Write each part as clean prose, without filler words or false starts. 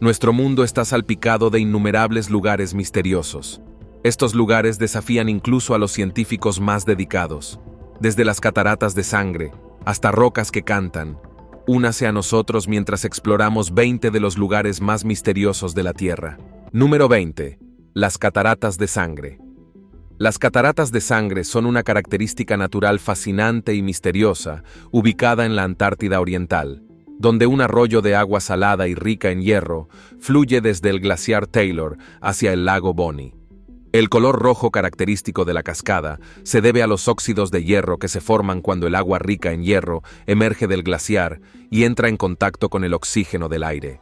Nuestro mundo está salpicado de innumerables lugares misteriosos. Estos lugares desafían incluso a los científicos más dedicados. Desde las cataratas de sangre hasta rocas que cantan, únase a nosotros mientras exploramos 20 de los lugares más misteriosos de la Tierra. Número 20. Las cataratas de sangre. Las cataratas de sangre son una característica natural fascinante y misteriosa, ubicada en la Antártida Oriental, donde un arroyo de agua salada y rica en hierro fluye desde el glaciar Taylor hacia el lago Bonney. El color rojo característico de la cascada se debe a los óxidos de hierro que se forman cuando el agua rica en hierro emerge del glaciar y entra en contacto con el oxígeno del aire.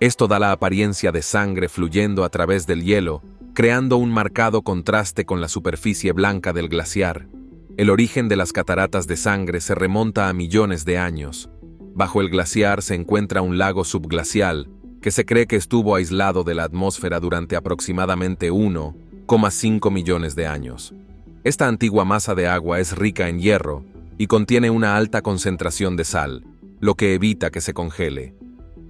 Esto da la apariencia de sangre fluyendo a través del hielo, creando un marcado contraste con la superficie blanca del glaciar. El origen de las cataratas de sangre se remonta a millones de años. Bajo el glaciar se encuentra un lago subglacial que se cree que estuvo aislado de la atmósfera durante aproximadamente 1,5 millones de años. Esta antigua masa de agua es rica en hierro y contiene una alta concentración de sal, lo que evita que se congele.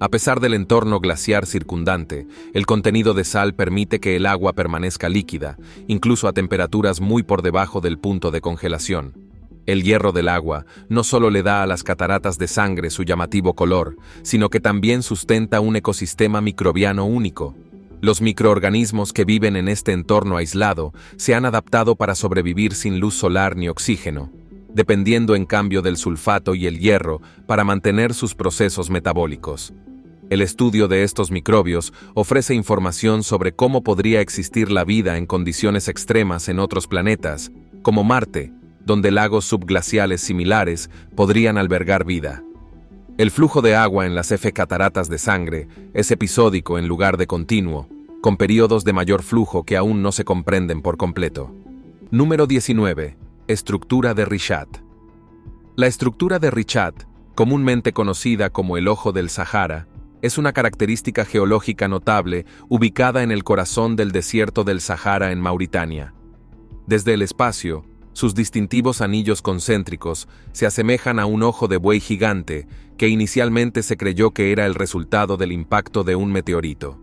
A pesar del entorno glaciar circundante, el contenido de sal permite que el agua permanezca líquida, incluso a temperaturas muy por debajo del punto de congelación. El hierro del agua no solo le da a las cataratas de sangre su llamativo color, sino que también sustenta un ecosistema microbiano único. Los microorganismos que viven en este entorno aislado se han adaptado para sobrevivir sin luz solar ni oxígeno, dependiendo en cambio del sulfato y el hierro para mantener sus procesos metabólicos. El estudio de estos microbios ofrece información sobre cómo podría existir la vida en condiciones extremas en otros planetas, como Marte, donde lagos subglaciales similares podrían albergar vida. El flujo de agua en las cataratas de sangre es episódico en lugar de continuo, con periodos de mayor flujo que aún no se comprenden por completo. Número 19. Estructura de Richat. La estructura de Richat, comúnmente conocida como el Ojo del Sahara, es una característica geológica notable ubicada en el corazón del desierto del Sahara en Mauritania. Desde el espacio, sus distintivos anillos concéntricos se asemejan a un ojo de buey gigante que inicialmente se creyó que era el resultado del impacto de un meteorito.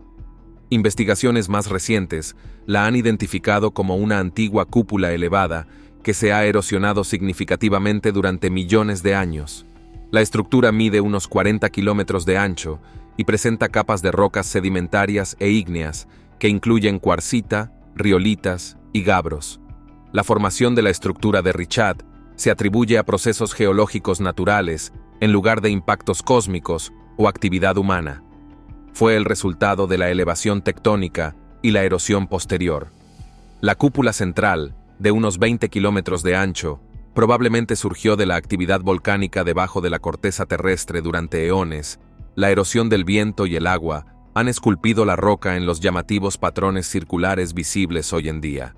Investigaciones más recientes la han identificado como una antigua cúpula elevada que se ha erosionado significativamente durante millones de años. La estructura mide unos 40 kilómetros de ancho y presenta capas de rocas sedimentarias e ígneas que incluyen cuarcita, riolitas y gabros. La formación de la estructura de Richat se atribuye a procesos geológicos naturales en lugar de impactos cósmicos o actividad humana. Fue el resultado de la elevación tectónica y la erosión posterior. La cúpula central, de unos 20 kilómetros de ancho, probablemente surgió de la actividad volcánica debajo de la corteza terrestre durante eones. La erosión del viento y el agua han esculpido la roca en los llamativos patrones circulares visibles hoy en día.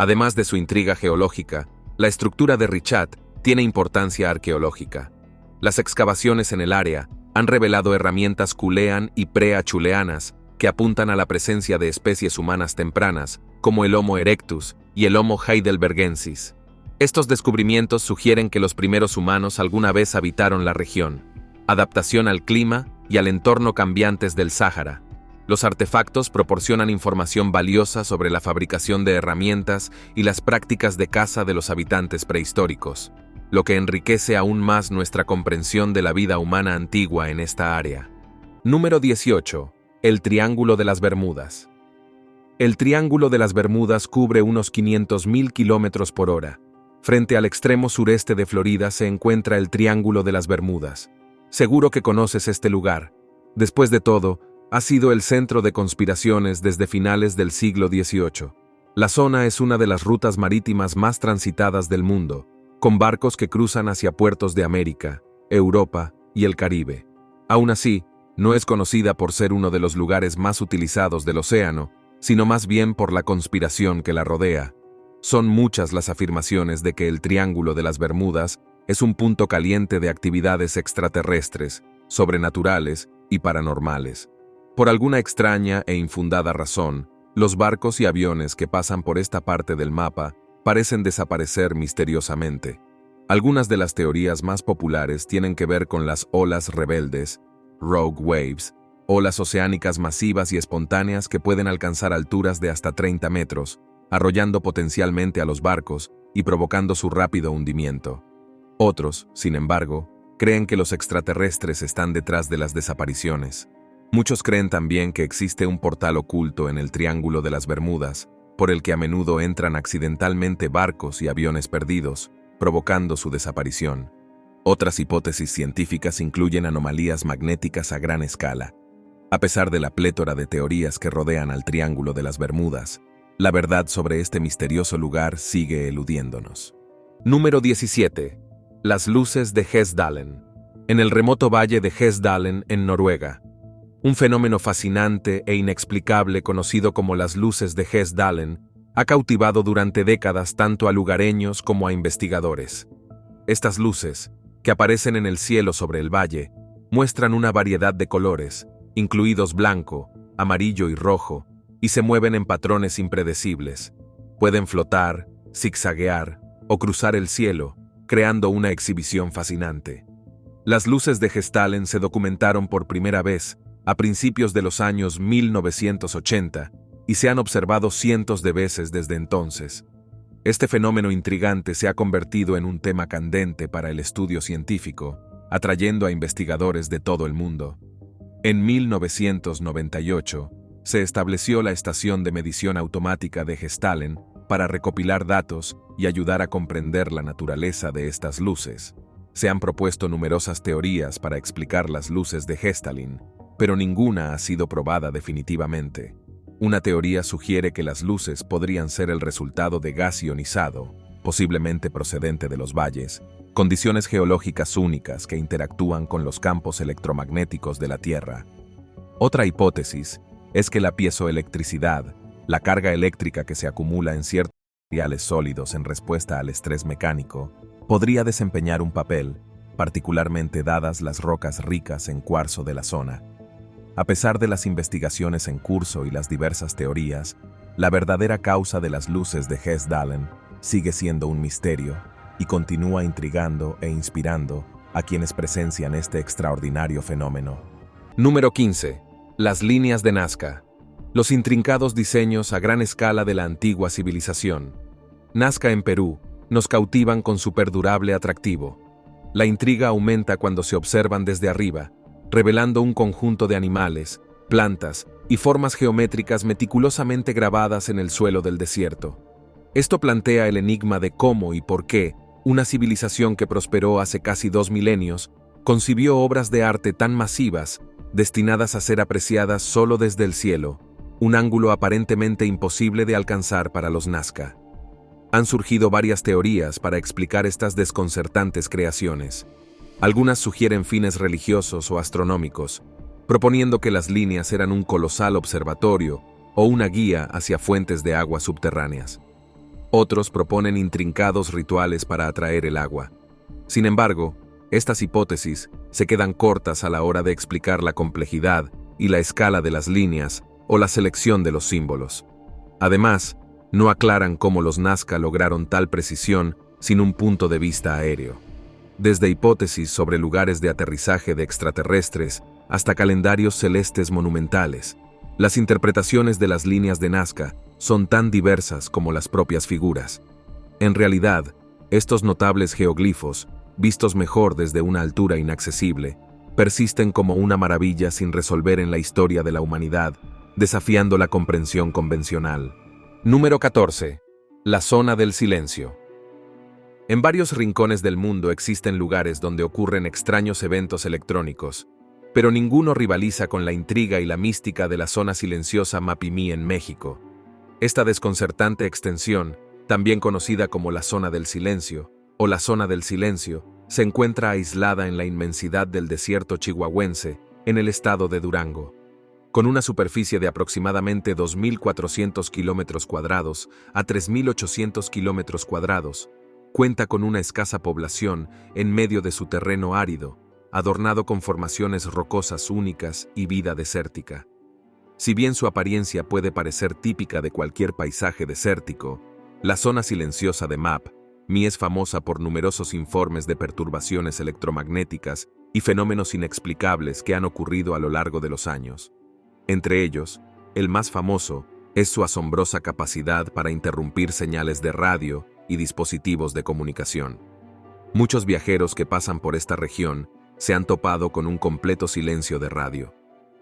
Además de su intriga geológica, la estructura de Richat tiene importancia arqueológica. Las excavaciones en el área han revelado herramientas culean y pre-achuleanas que apuntan a la presencia de especies humanas tempranas, como el Homo erectus y el Homo heidelbergensis. Estos descubrimientos sugieren que los primeros humanos alguna vez habitaron la región. Adaptación al clima y al entorno cambiantes del Sáhara. Los artefactos proporcionan información valiosa sobre la fabricación de herramientas y las prácticas de caza de los habitantes prehistóricos, lo que enriquece aún más nuestra comprensión de la vida humana antigua en esta área. Número 18. El Triángulo de las Bermudas. El Triángulo de las Bermudas cubre unos 500.000 kilómetros por hora. Frente al extremo sureste de Florida se encuentra el Triángulo de las Bermudas. Seguro que conoces este lugar. Después de todo, ha sido el centro de conspiraciones desde finales del siglo XVIII. La zona es una de las rutas marítimas más transitadas del mundo, con barcos que cruzan hacia puertos de América, Europa y el Caribe. Aún así, no es conocida por ser uno de los lugares más utilizados del océano, sino más bien por la conspiración que la rodea. Son muchas las afirmaciones de que el Triángulo de las Bermudas es un punto caliente de actividades extraterrestres, sobrenaturales y paranormales. Por alguna extraña e infundada razón, los barcos y aviones que pasan por esta parte del mapa parecen desaparecer misteriosamente. Algunas de las teorías más populares tienen que ver con las olas rebeldes, rogue waves, Olas oceánicas masivas y espontáneas que pueden alcanzar alturas de hasta 30 metros, arrollando potencialmente a los barcos y provocando su rápido hundimiento. Otros, sin embargo, creen que los extraterrestres están detrás de las desapariciones. Muchos creen también que existe un portal oculto en el Triángulo de las Bermudas, por el que a menudo entran accidentalmente barcos y aviones perdidos, provocando su desaparición. Otras hipótesis científicas incluyen anomalías magnéticas a gran escala. A pesar de la plétora de teorías que rodean al Triángulo de las Bermudas, la verdad sobre este misterioso lugar sigue eludiéndonos. Número 17. Las luces de Hesdalen. En el remoto valle de Hesdalen, en Noruega. Un fenómeno fascinante e inexplicable conocido como las luces de Hesdalen ha cautivado durante décadas tanto a lugareños como a investigadores. Estas luces, que aparecen en el cielo sobre el valle, muestran una variedad de colores, incluidos blanco, amarillo y rojo, y se mueven en patrones impredecibles. Pueden flotar, zigzaguear o cruzar el cielo, creando una exhibición fascinante. Las luces de Hesdalen se documentaron por primera vez a principios de los años 1980 y se han observado cientos de veces desde entonces. Este fenómeno intrigante se ha convertido en un tema candente para el estudio científico, atrayendo a investigadores de todo el mundo. En 1998, se estableció la Estación de Medición Automática de Hesdalen para recopilar datos y ayudar a comprender la naturaleza de estas luces. Se han propuesto numerosas teorías para explicar las luces de Hesdalen, pero ninguna ha sido probada definitivamente. Una teoría sugiere que las luces podrían ser el resultado de gas ionizado, posiblemente procedente de los valles, condiciones geológicas únicas que interactúan con los campos electromagnéticos de la Tierra. Otra hipótesis es que la piezoelectricidad, la carga eléctrica que se acumula en ciertos materiales sólidos en respuesta al estrés mecánico, podría desempeñar un papel, particularmente dadas las rocas ricas en cuarzo de la zona. A pesar de las investigaciones en curso y las diversas teorías, la verdadera causa de las luces de Hesdalen sigue siendo un misterio y continúa intrigando e inspirando a quienes presencian este extraordinario fenómeno. Número 15. Las líneas de Nazca. Los intrincados diseños a gran escala de la antigua civilización. Nazca en Perú nos cautivan con su perdurable atractivo. La intriga aumenta cuando se observan desde arriba, revelando un conjunto de animales, plantas y formas geométricas meticulosamente grabadas en el suelo del desierto. Esto plantea el enigma de cómo y por qué una civilización que prosperó hace casi 2 milenios concibió obras de arte tan masivas, destinadas a ser apreciadas solo desde el cielo, un ángulo aparentemente imposible de alcanzar para los Nazca. Han surgido varias teorías para explicar estas desconcertantes creaciones. Algunas sugieren fines religiosos o astronómicos, proponiendo que las líneas eran un colosal observatorio o una guía hacia fuentes de agua subterráneas. Otros proponen intrincados rituales para atraer el agua. Sin embargo, estas hipótesis se quedan cortas a la hora de explicar la complejidad y la escala de las líneas o la selección de los símbolos. Además, no aclaran cómo los Nazca lograron tal precisión sin un punto de vista aéreo. Desde hipótesis sobre lugares de aterrizaje de extraterrestres hasta calendarios celestes monumentales, las interpretaciones de las líneas de Nazca son tan diversas como las propias figuras. En realidad, estos notables geoglifos, vistos mejor desde una altura inaccesible, persisten como una maravilla sin resolver en la historia de la humanidad, desafiando la comprensión convencional. Número 14. La zona del silencio. En varios rincones del mundo existen lugares donde ocurren extraños eventos electrónicos, pero ninguno rivaliza con la intriga y la mística de la zona silenciosa Mapimí en México. Esta desconcertante extensión, también conocida como la zona del silencio o la zona del silencio, se encuentra aislada en la inmensidad del desierto chihuahuense, en el estado de Durango. Con una superficie de aproximadamente 2.400 kilómetros cuadrados a 3.800 kilómetros cuadrados, cuenta con una escasa población en medio de su terreno árido, adornado con formaciones rocosas únicas y vida desértica. Si bien su apariencia puede parecer típica de cualquier paisaje desértico, la zona silenciosa de Mapimí es famosa por numerosos informes de perturbaciones electromagnéticas y fenómenos inexplicables que han ocurrido a lo largo de los años. Entre ellos, el más famoso es su asombrosa capacidad para interrumpir señales de radio y dispositivos de comunicación. Muchos viajeros que pasan por esta región se han topado con un completo silencio de radio.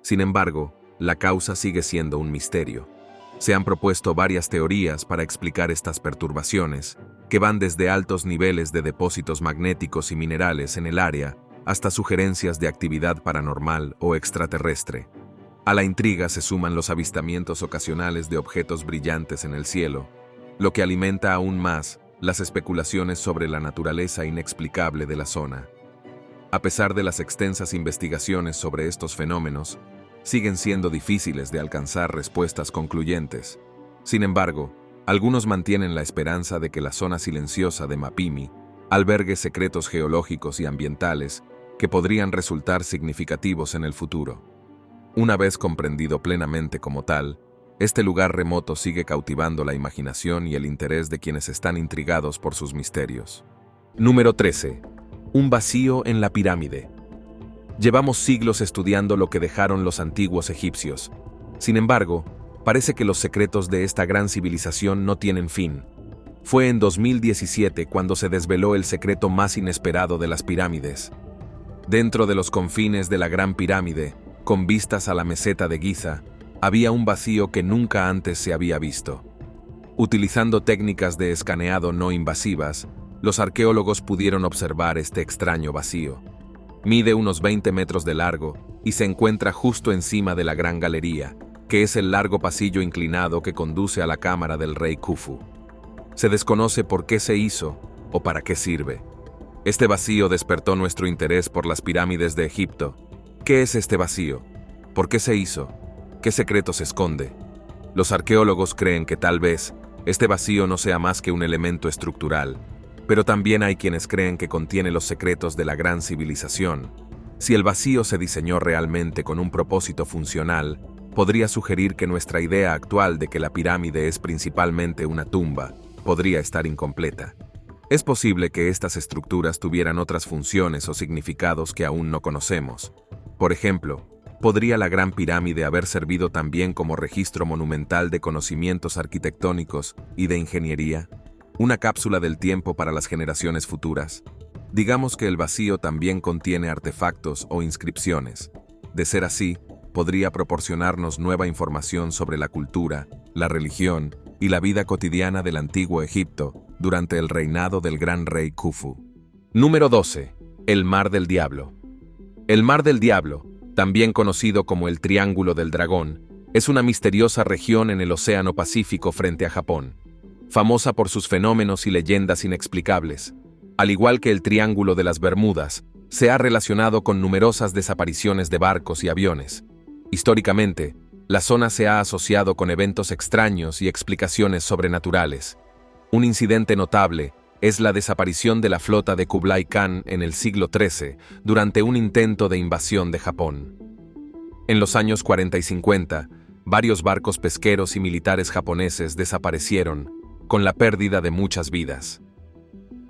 Sin embargo, la causa sigue siendo un misterio. Se han propuesto varias teorías para explicar estas perturbaciones, que van desde altos niveles de depósitos magnéticos y minerales en el área hasta sugerencias de actividad paranormal o extraterrestre. A la intriga se suman los avistamientos ocasionales de objetos brillantes en el cielo, lo que alimenta aún más las especulaciones sobre la naturaleza inexplicable de la zona. A pesar de las extensas investigaciones sobre estos fenómenos, siguen siendo difíciles de alcanzar respuestas concluyentes. Sin embargo, algunos mantienen la esperanza de que la zona silenciosa de Mapimi albergue secretos geológicos y ambientales que podrían resultar significativos en el futuro. Una vez comprendido plenamente como tal, este lugar remoto sigue cautivando la imaginación y el interés de quienes están intrigados por sus misterios. Número 13. Un vacío en la pirámide. Llevamos siglos estudiando lo que dejaron los antiguos egipcios. Sin embargo, parece que los secretos de esta gran civilización no tienen fin. Fue en 2017 cuando se desveló el secreto más inesperado de las pirámides. Dentro de los confines de la Gran Pirámide, con vistas a la meseta de Giza, había un vacío que nunca antes se había visto. Utilizando técnicas de escaneado no invasivas, los arqueólogos pudieron observar este extraño vacío. Mide unos 20 metros de largo y se encuentra justo encima de la Gran Galería, que es el largo pasillo inclinado que conduce a la cámara del rey Khufu. Se desconoce por qué se hizo o para qué sirve. Este vacío despertó nuestro interés por las pirámides de Egipto. ¿Qué es este vacío? ¿Por qué se hizo? ¿Qué secreto se esconde? Los arqueólogos creen que tal vez este vacío no sea más que un elemento estructural, pero también hay quienes creen que contiene los secretos de la gran civilización. Si el vacío se diseñó realmente con un propósito funcional, podría sugerir que nuestra idea actual de que la pirámide es principalmente una tumba podría estar incompleta. Es posible que estas estructuras tuvieran otras funciones o significados que aún no conocemos. Por ejemplo, ¿podría la Gran Pirámide haber servido también como registro monumental de conocimientos arquitectónicos y de ingeniería? ¿Una cápsula del tiempo para las generaciones futuras? Digamos que el vacío también contiene artefactos o inscripciones. De ser así, podría proporcionarnos nueva información sobre la cultura, la religión y la vida cotidiana del antiguo Egipto durante el reinado del gran rey Khufu. Número 12. El Mar del Diablo. El Mar del Diablo, también conocido como el Triángulo del Dragón, es una misteriosa región en el Océano Pacífico frente a Japón, famosa por sus fenómenos y leyendas inexplicables. Al igual que el Triángulo de las Bermudas, se ha relacionado con numerosas desapariciones de barcos y aviones. Históricamente, la zona se ha asociado con eventos extraños y explicaciones sobrenaturales. Un incidente notable es la desaparición de la flota de Kublai Khan en el siglo XIII durante un intento de invasión de Japón. En los años 40 y 50, varios barcos pesqueros y militares japoneses desaparecieron, con la pérdida de muchas vidas.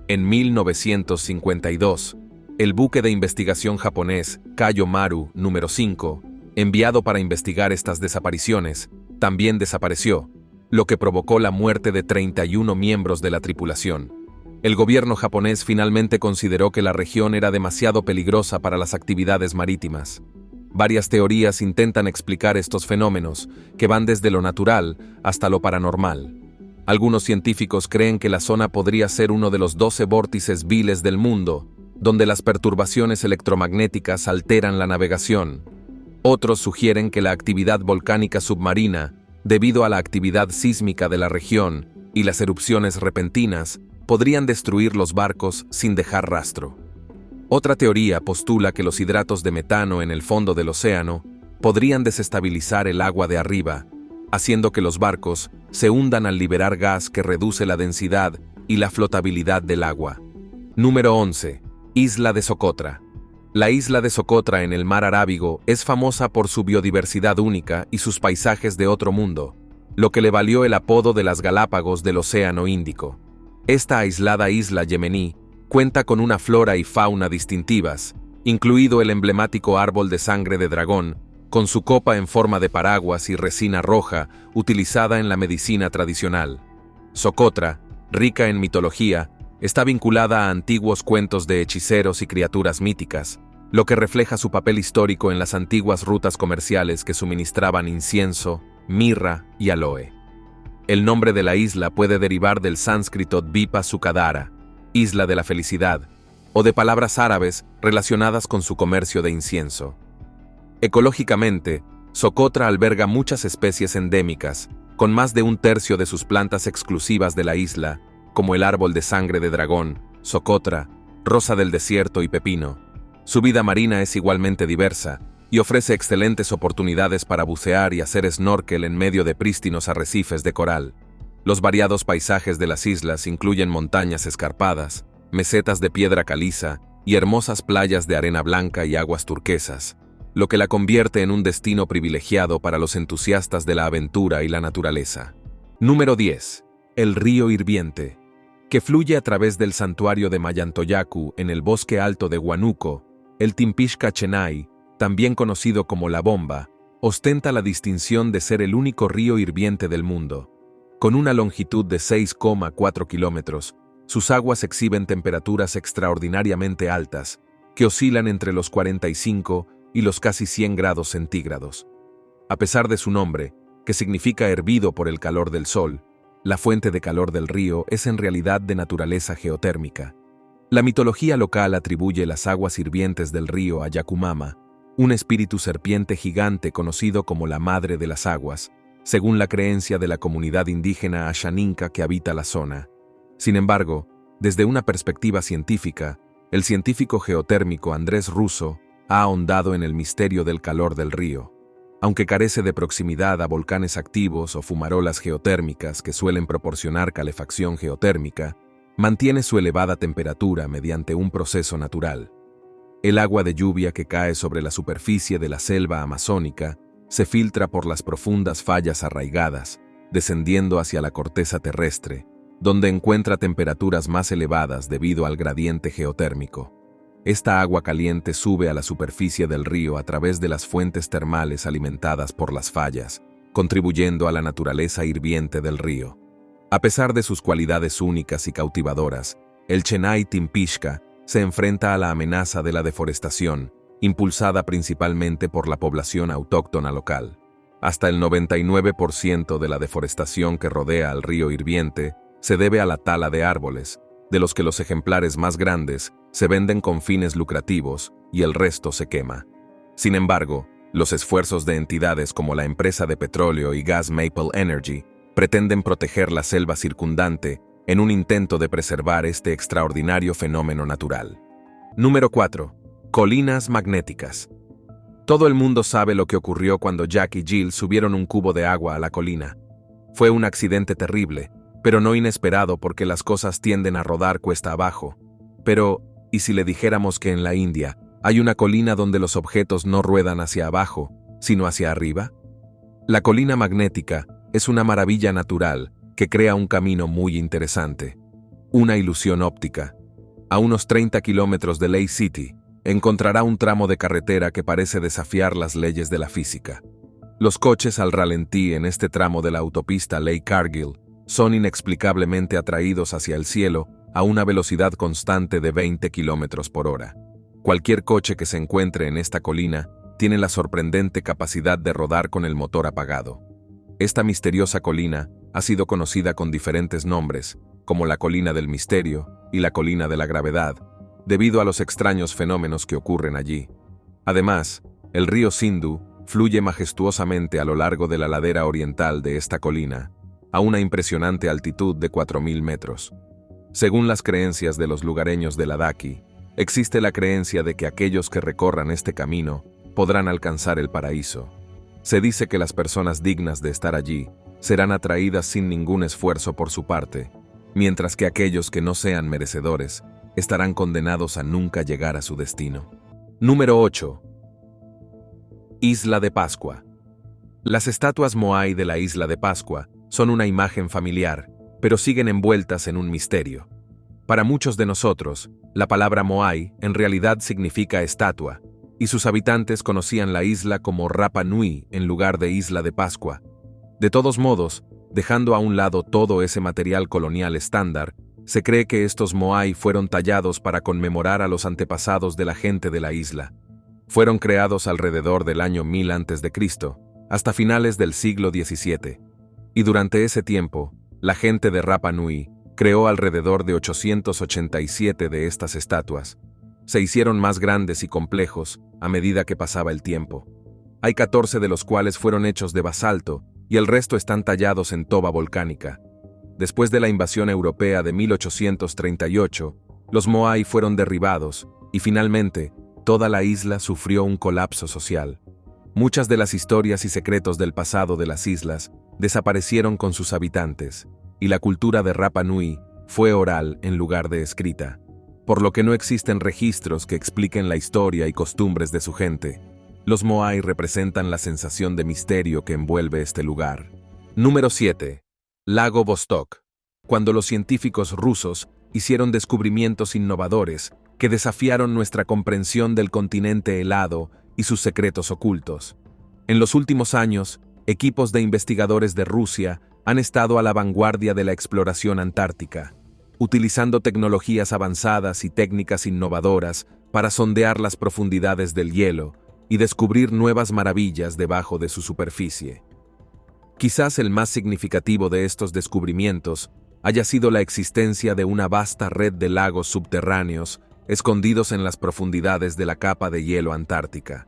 En 1952, el buque de investigación japonés Kayo Maru número 5, enviado para investigar estas desapariciones, también desapareció, lo que provocó la muerte de 31 miembros de la tripulación. El gobierno japonés finalmente consideró que la región era demasiado peligrosa para las actividades marítimas. Varias teorías intentan explicar estos fenómenos, que van desde lo natural hasta lo paranormal. Algunos científicos creen que la zona podría ser uno de los 12 vórtices viles del mundo, donde las perturbaciones electromagnéticas alteran la navegación. Otros sugieren que la actividad volcánica submarina, debido a la actividad sísmica de la región y las erupciones repentinas, podrían destruir los barcos sin dejar rastro. Otra teoría postula que los hidratos de metano en el fondo del océano podrían desestabilizar el agua de arriba, haciendo que los barcos se hundan al liberar gas que reduce la densidad y la flotabilidad del agua. Número 11. Isla de Socotra. La isla de Socotra en el mar Arábigo es famosa por su biodiversidad única y sus paisajes de otro mundo, lo que le valió el apodo de las Galápagos del Océano Índico. Esta aislada isla yemení cuenta con una flora y fauna distintivas, incluido el emblemático árbol de sangre de dragón, con su copa en forma de paraguas y resina roja utilizada en la medicina tradicional. Socotra, rica en mitología, está vinculada a antiguos cuentos de hechiceros y criaturas míticas, lo que refleja su papel histórico en las antiguas rutas comerciales que suministraban incienso, mirra y aloe. El nombre de la isla puede derivar del sánscrito Dvipa Sukadara, isla de la felicidad, o de palabras árabes relacionadas con su comercio de incienso. Ecológicamente, Socotra alberga muchas especies endémicas, con más de un tercio de sus plantas exclusivas de la isla, como el árbol de sangre de dragón, socotra, rosa del desierto y pepino. Su vida marina es igualmente diversa y ofrece excelentes oportunidades para bucear y hacer snorkel en medio de prístinos arrecifes de coral. Los variados paisajes de las islas incluyen montañas escarpadas, mesetas de piedra caliza y hermosas playas de arena blanca y aguas turquesas, lo que la convierte en un destino privilegiado para los entusiastas de la aventura y la naturaleza. Número 10. El río Hirviente, que fluye a través del santuario de Mayantoyacu en el bosque alto de Huánuco. El Timpishka Chenay, también conocido como La Bomba, ostenta la distinción de ser el único río hirviente del mundo. Con una longitud de 6,4 kilómetros, sus aguas exhiben temperaturas extraordinariamente altas, que oscilan entre los 45 y los casi 100 grados centígrados. A pesar de su nombre, que significa hervido por el calor del sol, la fuente de calor del río es en realidad de naturaleza geotérmica. La mitología local atribuye las aguas hirvientes del río a Yakumama, un espíritu serpiente gigante conocido como la Madre de las Aguas, según la creencia de la comunidad indígena Ashaninka que habita la zona. Sin embargo, desde una perspectiva científica, el científico geotérmico Andrés Russo ha ahondado en el misterio del calor del río. Aunque carece de proximidad a volcanes activos o fumarolas geotérmicas que suelen proporcionar calefacción geotérmica, mantiene su elevada temperatura mediante un proceso natural. El agua de lluvia que cae sobre la superficie de la selva amazónica se filtra por las profundas fallas arraigadas, descendiendo hacia la corteza terrestre, donde encuentra temperaturas más elevadas debido al gradiente geotérmico. Esta agua caliente sube a la superficie del río a través de las fuentes termales alimentadas por las fallas, contribuyendo a la naturaleza hirviente del río. A pesar de sus cualidades únicas y cautivadoras, el Chenay Timpishka se enfrenta a la amenaza de la deforestación, impulsada principalmente por la población autóctona local. Hasta el 99% de la deforestación que rodea al río hirviente se debe a la tala de árboles, de los que los ejemplares más grandes se venden con fines lucrativos y el resto se quema. Sin embargo, los esfuerzos de entidades como la empresa de petróleo y gas Maple Energy pretenden proteger la selva circundante en un intento de preservar este extraordinario fenómeno natural. Número 4. Colinas magnéticas. Todo el mundo sabe lo que ocurrió cuando Jack y Jill subieron un cubo de agua a la colina. Fue un accidente terrible, pero no inesperado porque las cosas tienden a rodar cuesta abajo. Pero, ¿y si le dijéramos que en la India hay una colina donde los objetos no ruedan hacia abajo, sino hacia arriba? La colina magnética es una maravilla natural que crea un camino muy interesante. Una ilusión óptica. A unos 30 kilómetros de Lake City, encontrará un tramo de carretera que parece desafiar las leyes de la física. Los coches al ralentí en este tramo de la autopista Lake Cargill son inexplicablemente atraídos hacia el cielo a una velocidad constante de 20 kilómetros por hora. Cualquier coche que se encuentre en esta colina tiene la sorprendente capacidad de rodar con el motor apagado. Esta misteriosa colina ha sido conocida con diferentes nombres, como la colina del misterio y la colina de la gravedad, debido a los extraños fenómenos que ocurren allí. Además, el río Sindhu fluye majestuosamente a lo largo de la ladera oriental de esta colina, a una impresionante altitud de 4.000 metros. Según las creencias de los lugareños de Ladakhi, existe la creencia de que aquellos que recorran este camino podrán alcanzar el paraíso. Se dice que las personas dignas de estar allí serán atraídas sin ningún esfuerzo por su parte, mientras que aquellos que no sean merecedores estarán condenados a nunca llegar a su destino. Número 8. Isla de Pascua. Las estatuas Moai de la Isla de Pascua son una imagen familiar, pero siguen envueltas en un misterio. Para muchos de nosotros, la palabra Moai en realidad significa estatua, y sus habitantes conocían la isla como Rapa Nui en lugar de Isla de Pascua. De todos modos, dejando a un lado todo ese material colonial estándar, se cree que estos Moai fueron tallados para conmemorar a los antepasados de la gente de la isla. Fueron creados alrededor del año 1000 a.C., hasta finales del siglo XVII. Y durante ese tiempo, la gente de Rapa Nui creó alrededor de 887 de estas estatuas. Se hicieron más grandes y complejos a medida que pasaba el tiempo. Hay 14 de los cuales fueron hechos de basalto y el resto están tallados en toba volcánica. Después de la invasión europea de 1838, los Moai fueron derribados y finalmente toda la isla sufrió un colapso social. Muchas de las historias y secretos del pasado de las islas desaparecieron con sus habitantes, y la cultura de Rapa Nui fue oral en lugar de escrita, por lo que no existen registros que expliquen la historia y costumbres de su gente. Los Moai representan la sensación de misterio que envuelve este lugar. Número 7. Lago Vostok. Cuando los científicos rusos hicieron descubrimientos innovadores que desafiaron nuestra comprensión del continente helado y sus secretos ocultos. En los últimos años, equipos de investigadores de Rusia han estado a la vanguardia de la exploración antártica, utilizando tecnologías avanzadas y técnicas innovadoras para sondear las profundidades del hielo y descubrir nuevas maravillas debajo de su superficie. Quizás el más significativo de estos descubrimientos haya sido la existencia de una vasta red de lagos subterráneos escondidos en las profundidades de la capa de hielo antártica.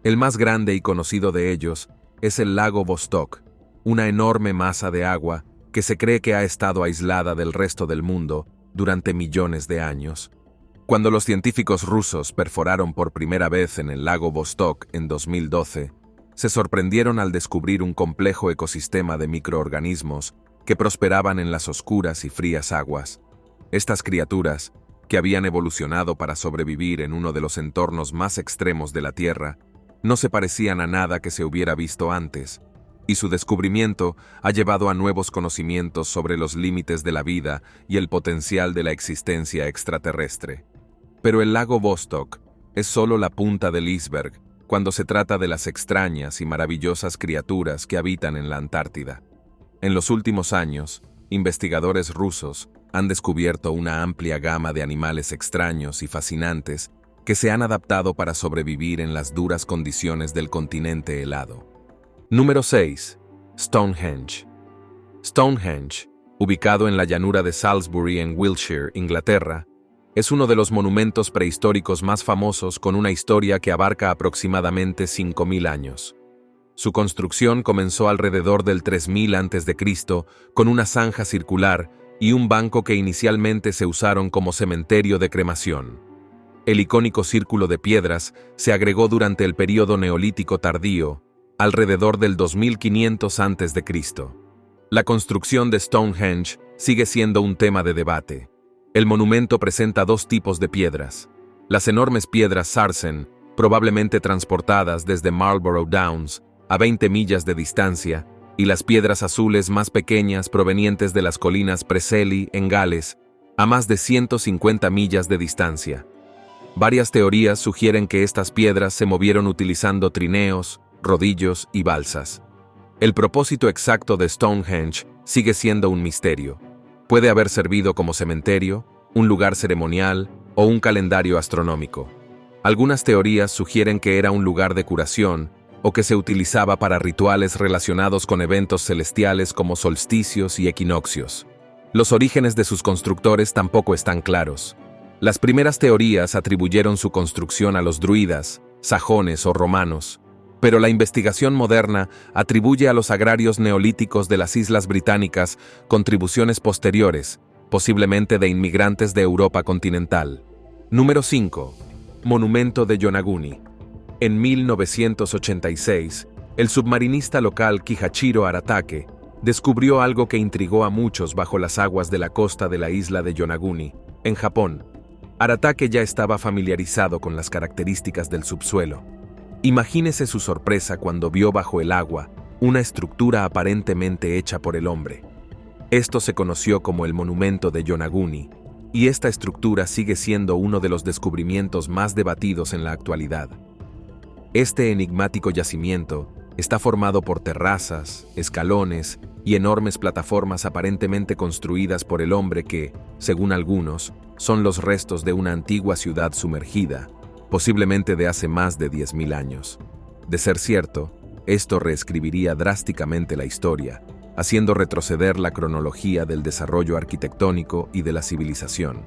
El más grande y conocido de ellos es el lago Vostok, una enorme masa de agua que se cree que ha estado aislada del resto del mundo durante millones de años. Cuando los científicos rusos perforaron por primera vez en el lago Vostok en 2012, se sorprendieron al descubrir un complejo ecosistema de microorganismos que prosperaban en las oscuras y frías aguas. Estas criaturas, que habían evolucionado para sobrevivir en uno de los entornos más extremos de la Tierra, no se parecían a nada que se hubiera visto antes, y su descubrimiento ha llevado a nuevos conocimientos sobre los límites de la vida y el potencial de la existencia extraterrestre. Pero el lago Vostok es solo la punta del iceberg cuando se trata de las extrañas y maravillosas criaturas que habitan en la Antártida. En los últimos años, investigadores rusos han descubierto una amplia gama de animales extraños y fascinantes que se han adaptado para sobrevivir en las duras condiciones del continente helado. Número 6. Stonehenge. Stonehenge, ubicado en la llanura de Salisbury en Wiltshire, Inglaterra, es uno de los monumentos prehistóricos más famosos con una historia que abarca aproximadamente 5000 años. Su construcción comenzó alrededor del 3000 a.C. con una zanja circular y un banco que inicialmente se usaron como cementerio de cremación. El icónico círculo de piedras se agregó durante el período neolítico tardío, alrededor del 2500 a.C. La construcción de Stonehenge sigue siendo un tema de debate. El monumento presenta dos tipos de piedras: las enormes piedras Sarsen, probablemente transportadas desde Marlborough Downs, a 20 millas de distancia, y las piedras azules más pequeñas provenientes de las colinas Preseli, en Gales, a más de 150 millas de distancia. Varias teorías sugieren que estas piedras se movieron utilizando trineos, rodillos y balsas. El propósito exacto de Stonehenge sigue siendo un misterio. Puede haber servido como cementerio, un lugar ceremonial o un calendario astronómico. Algunas teorías sugieren que era un lugar de curación o que se utilizaba para rituales relacionados con eventos celestiales como solsticios y equinoccios. Los orígenes de sus constructores tampoco están claros. Las primeras teorías atribuyeron su construcción a los druidas, sajones o romanos, pero la investigación moderna atribuye a los agrarios neolíticos de las Islas Británicas contribuciones posteriores, posiblemente de inmigrantes de Europa continental. Número 5. Monumento de Yonaguni. En 1986, el submarinista local Kihachiro Aratake descubrió algo que intrigó a muchos bajo las aguas de la costa de la isla de Yonaguni, en Japón. Aratake ya estaba familiarizado con las características del subsuelo. Imagínese su sorpresa cuando vio bajo el agua una estructura aparentemente hecha por el hombre. Esto se conoció como el Monumento de Yonaguni, y esta estructura sigue siendo uno de los descubrimientos más debatidos en la actualidad. Este enigmático yacimiento está formado por terrazas, escalones y enormes plataformas aparentemente construidas por el hombre que, según algunos, son los restos de una antigua ciudad sumergida, posiblemente de hace más de 10.000 años. De ser cierto, esto reescribiría drásticamente la historia, haciendo retroceder la cronología del desarrollo arquitectónico y de la civilización.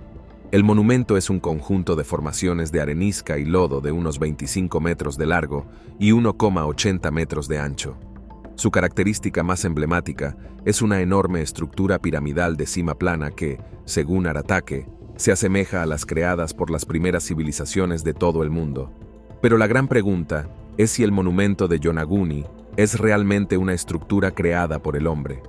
El monumento es un conjunto de formaciones de arenisca y lodo de unos 25 metros de largo y 1,80 metros de ancho. Su característica más emblemática es una enorme estructura piramidal de cima plana que, según Aratake, se asemeja a las creadas por las primeras civilizaciones de todo el mundo. Pero la gran pregunta es si el monumento de Yonaguni es realmente una estructura creada por el hombre.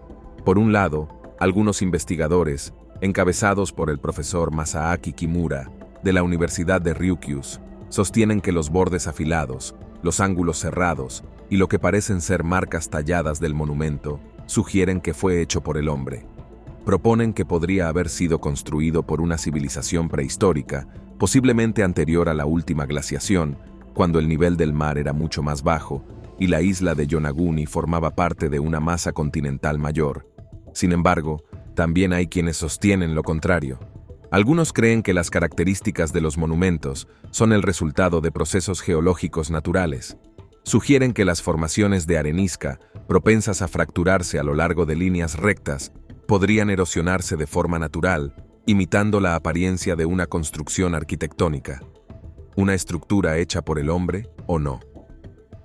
Por un lado, algunos investigadores, encabezados por el profesor Masaaki Kimura, de la Universidad de Ryukyu, sostienen que los bordes afilados, los ángulos cerrados y lo que parecen ser marcas talladas del monumento sugieren que fue hecho por el hombre. Proponen que podría haber sido construido por una civilización prehistórica, posiblemente anterior a la última glaciación, cuando el nivel del mar era mucho más bajo y la isla de Yonaguni formaba parte de una masa continental mayor. Sin embargo, también hay quienes sostienen lo contrario. Algunos creen que las características de los monumentos son el resultado de procesos geológicos naturales. Sugieren que las formaciones de arenisca, propensas a fracturarse a lo largo de líneas rectas, podrían erosionarse de forma natural, imitando la apariencia de una construcción arquitectónica. ¿Una estructura hecha por el hombre o no?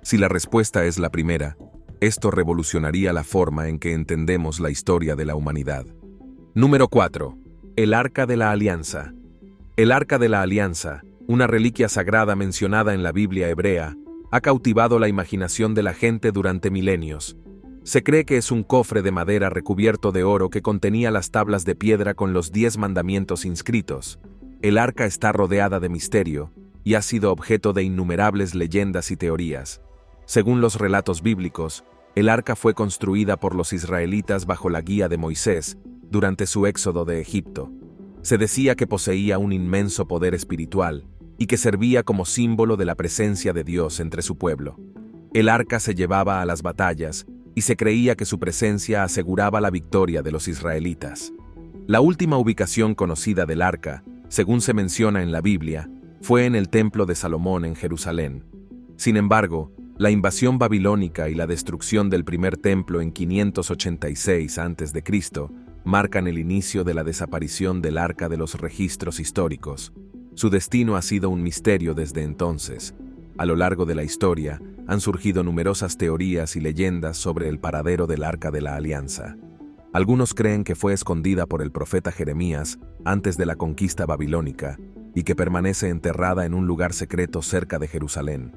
Si la respuesta es la primera, esto revolucionaría la forma en que entendemos la historia de la humanidad. Número 4. El Arca de la Alianza. El Arca de la Alianza, una reliquia sagrada mencionada en la Biblia hebrea, ha cautivado la imaginación de la gente durante milenios. Se cree que es un cofre de madera recubierto de oro que contenía las tablas de piedra con los 10 mandamientos inscritos. El arca está rodeada de misterio y ha sido objeto de innumerables leyendas y teorías. Según los relatos bíblicos, el arca fue construida por los israelitas bajo la guía de Moisés durante su éxodo de Egipto. Se decía que poseía un inmenso poder espiritual y que servía como símbolo de la presencia de Dios entre su pueblo. El arca se llevaba a las batallas y se creía que su presencia aseguraba la victoria de los israelitas. La última ubicación conocida del arca, según se menciona en la Biblia, fue en el Templo de Salomón en Jerusalén. Sin embargo, la invasión babilónica y la destrucción del primer templo en 586 a.C. marcan el inicio de la desaparición del arca de los registros históricos. Su destino ha sido un misterio desde entonces. A lo largo de la historia, han surgido numerosas teorías y leyendas sobre el paradero del Arca de la Alianza. Algunos creen que fue escondida por el profeta Jeremías antes de la conquista babilónica y que permanece enterrada en un lugar secreto cerca de Jerusalén.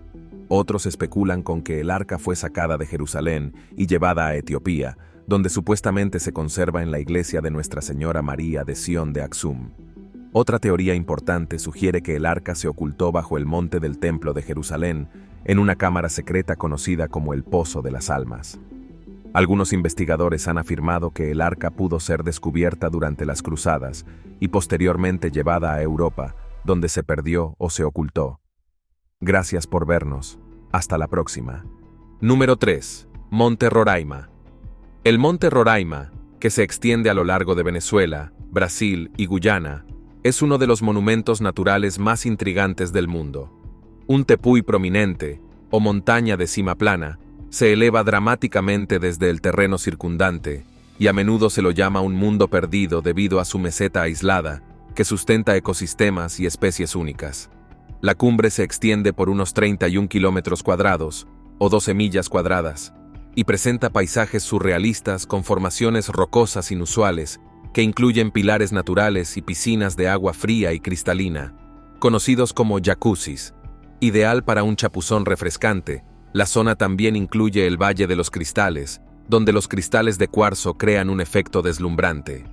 Otros especulan con que el arca fue sacada de Jerusalén y llevada a Etiopía, donde supuestamente se conserva en la iglesia de Nuestra Señora María de Sión de Axum. Otra teoría importante sugiere que el arca se ocultó bajo el monte del Templo de Jerusalén, en una cámara secreta conocida como el Pozo de las Almas. Algunos investigadores han afirmado que el arca pudo ser descubierta durante las cruzadas y posteriormente llevada a Europa, donde se perdió o se ocultó. Gracias por vernos. Hasta la próxima. Número 3. Monte Roraima. El Monte Roraima, que se extiende a lo largo de Venezuela, Brasil y Guyana, es uno de los monumentos naturales más intrigantes del mundo. Un tepuy prominente, o montaña de cima plana, se eleva dramáticamente desde el terreno circundante, y a menudo se lo llama un mundo perdido debido a su meseta aislada, que sustenta ecosistemas y especies únicas. La cumbre se extiende por unos 31 kilómetros cuadrados, o 12 millas cuadradas, y presenta paisajes surrealistas con formaciones rocosas inusuales, que incluyen pilares naturales y piscinas de agua fría y cristalina, conocidos como jacuzzis. Ideal para un chapuzón refrescante, la zona también incluye el Valle de los Cristales, donde los cristales de cuarzo crean un efecto deslumbrante.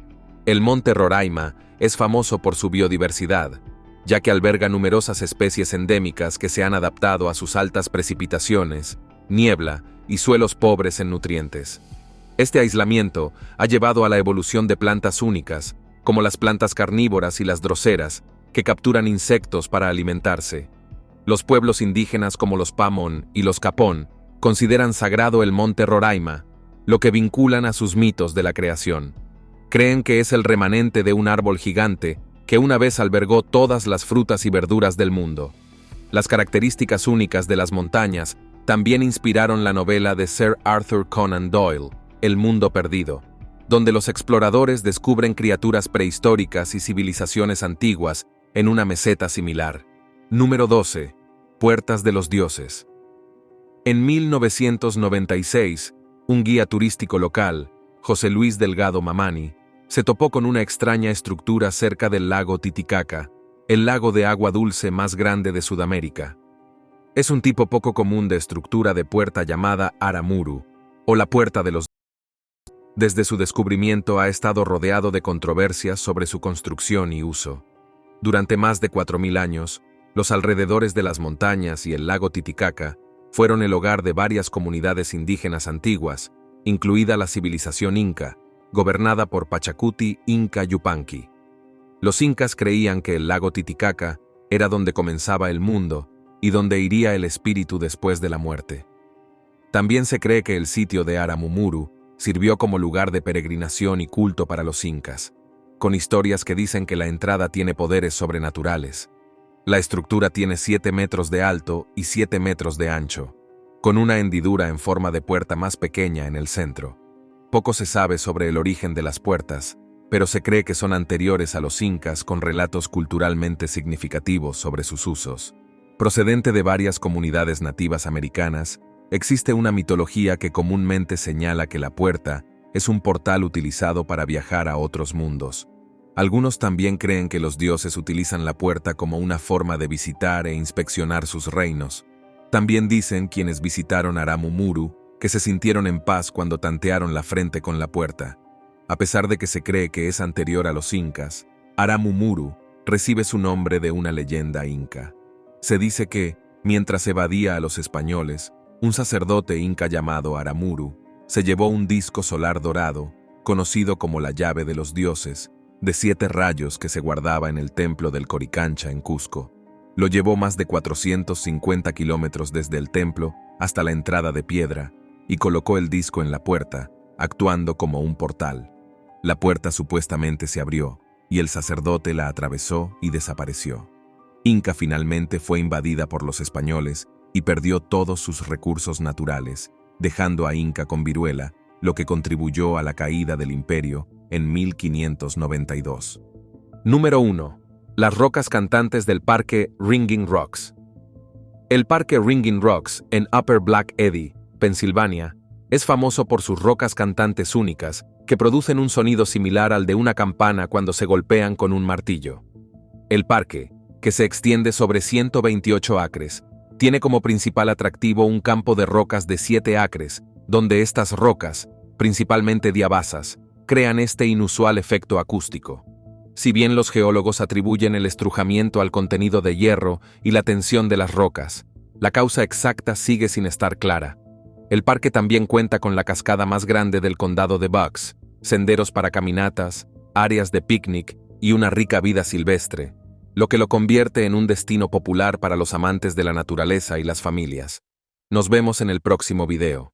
El Monte Roraima es famoso por su biodiversidad, ya que alberga numerosas especies endémicas que se han adaptado a sus altas precipitaciones, niebla y suelos pobres en nutrientes. Este aislamiento ha llevado a la evolución de plantas únicas, como las plantas carnívoras y las droseras, que capturan insectos para alimentarse. Los pueblos indígenas como los Pamón y los Capón consideran sagrado el monte Roraima, lo que vinculan a sus mitos de la creación. Creen que es el remanente de un árbol gigante que una vez albergó todas las frutas y verduras del mundo. Las características únicas de las montañas también inspiraron la novela de Sir Arthur Conan Doyle, El mundo perdido, donde los exploradores descubren criaturas prehistóricas y civilizaciones antiguas en una meseta similar. Número 12. Puertas de los dioses. En 1996, un guía turístico local, José Luis Delgado Mamani, se topó con una extraña estructura cerca del lago Titicaca, el lago de agua dulce más grande de Sudamérica. Es un tipo poco común de estructura de puerta llamada Aramuru, o la puerta de los dioses. Desde su descubrimiento ha estado rodeado de controversias sobre su construcción y uso. Durante más de 4000 años, los alrededores de las montañas y el lago Titicaca fueron el hogar de varias comunidades indígenas antiguas, incluida la civilización inca, gobernada por Pachacuti Inca Yupanqui. Los incas creían que el lago Titicaca era donde comenzaba el mundo y donde iría el espíritu después de la muerte. También se cree que el sitio de Aramumuru sirvió como lugar de peregrinación y culto para los incas, con historias que dicen que la entrada tiene poderes sobrenaturales. La estructura tiene 7 metros de alto y 7 metros de ancho, con una hendidura en forma de puerta más pequeña en el centro. Poco se sabe sobre el origen de las puertas, pero se cree que son anteriores a los incas con relatos culturalmente significativos sobre sus usos. Procedente de varias comunidades nativas americanas, existe una mitología que comúnmente señala que la puerta es un portal utilizado para viajar a otros mundos. Algunos también creen que los dioses utilizan la puerta como una forma de visitar e inspeccionar sus reinos. También dicen quienes visitaron Aramumuru que se sintieron en paz cuando tantearon la frente con la puerta. A pesar de que se cree que es anterior a los incas, Aramumuru recibe su nombre de una leyenda inca. Se dice que, mientras evadía a los españoles, un sacerdote inca llamado Aramuru se llevó un disco solar dorado, conocido como la llave de los dioses, de 7 rayos que se guardaba en el templo del Coricancha en Cusco. Lo llevó más de 450 kilómetros desde el templo hasta la entrada de piedra y colocó el disco en la puerta, actuando como un portal. La puerta supuestamente se abrió y el sacerdote la atravesó y desapareció. Inca finalmente fue invadida por los españoles y perdió todos sus recursos naturales, dejando a Inca con viruela, lo que contribuyó a la caída del imperio en 1592. Número 1. Las rocas cantantes del Parque Ringing Rocks. El Parque Ringing Rocks, en Upper Black Eddy, Pensilvania, es famoso por sus rocas cantantes únicas, que producen un sonido similar al de una campana cuando se golpean con un martillo. El parque, que se extiende sobre 128 acres, tiene como principal atractivo un campo de rocas de 7 acres, donde estas rocas, principalmente diabasas, crean este inusual efecto acústico. Si bien los geólogos atribuyen el estrujamiento al contenido de hierro y la tensión de las rocas, la causa exacta sigue sin estar clara. El parque también cuenta con la cascada más grande del condado de Bucks, senderos para caminatas, áreas de picnic y una rica vida silvestre, lo que lo convierte en un destino popular para los amantes de la naturaleza y las familias. Nos vemos en el próximo video.